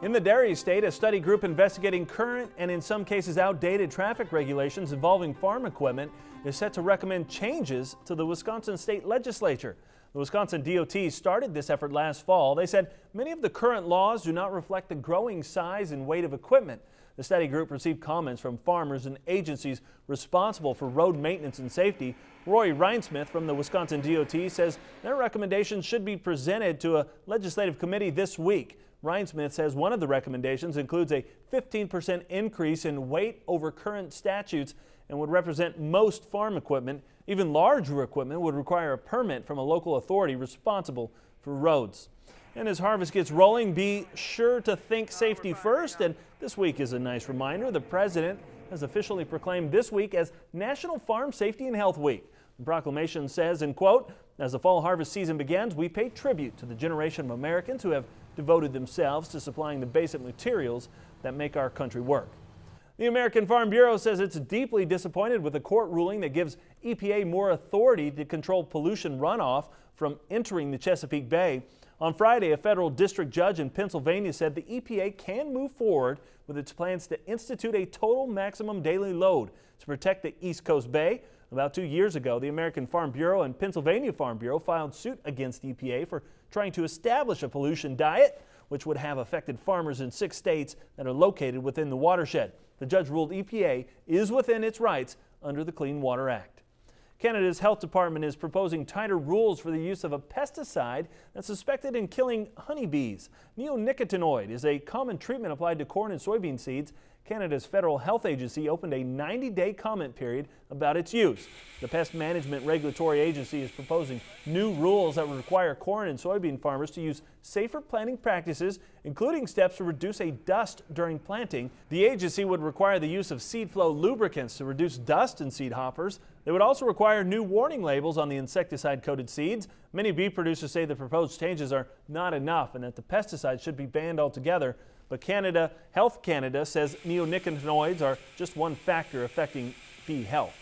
In the dairy state, a study group investigating current and in some cases outdated traffic regulations involving farm equipment is set to recommend changes to the Wisconsin state legislature. The Wisconsin DOT started this effort last fall. They said many of the current laws do not reflect the growing size and weight of equipment. The study group received comments from farmers and agencies responsible for road maintenance and safety. Roy Reinsmith from the Wisconsin DOT says their recommendations should be presented to a legislative committee this week. Reinsmith says one of the recommendations includes a 15% increase in weight over current statutes and would represent most farm equipment. Even larger equipment would require a permit from a local authority responsible for roads. And as harvest gets rolling, be sure to think safety first. And this week is a nice reminder. The president has officially proclaimed this week as National Farm Safety and Health Week. The proclamation says, in quote, "As the fall harvest season begins, we pay tribute to the generation of Americans who have devoted themselves to supplying the basic materials that make our country work." The American Farm Bureau says it's deeply disappointed with a court ruling that gives EPA more authority to control pollution runoff from entering the Chesapeake Bay. On Friday, a federal district judge in Pennsylvania said the EPA can move forward with its plans to institute a total maximum daily load to protect the East Coast Bay. About 2 years ago, the American Farm Bureau and Pennsylvania Farm Bureau filed suit against EPA for trying to establish a pollution diet, which would have affected farmers in 6 states that are located within the watershed. The judge ruled EPA is within its rights under the Clean Water Act. Canada's health department is proposing tighter rules for the use of a pesticide that's suspected in killing honeybees. Neonicotinoid is a common treatment applied to corn and soybean seeds. Canada's federal health agency opened a 90-day comment period about its use. The Pest Management Regulatory Agency is proposing new rules that would require corn and soybean farmers to use safer planting practices, including steps to reduce a dust during planting. The agency would require the use of seed flow lubricants to reduce dust in seed hoppers. They would also require new warning labels on the insecticide-coated seeds. Many bee producers say the proposed changes are not enough and that the pesticide should be banned altogether. But Health Canada says neonicotinoids are just one factor affecting bee health.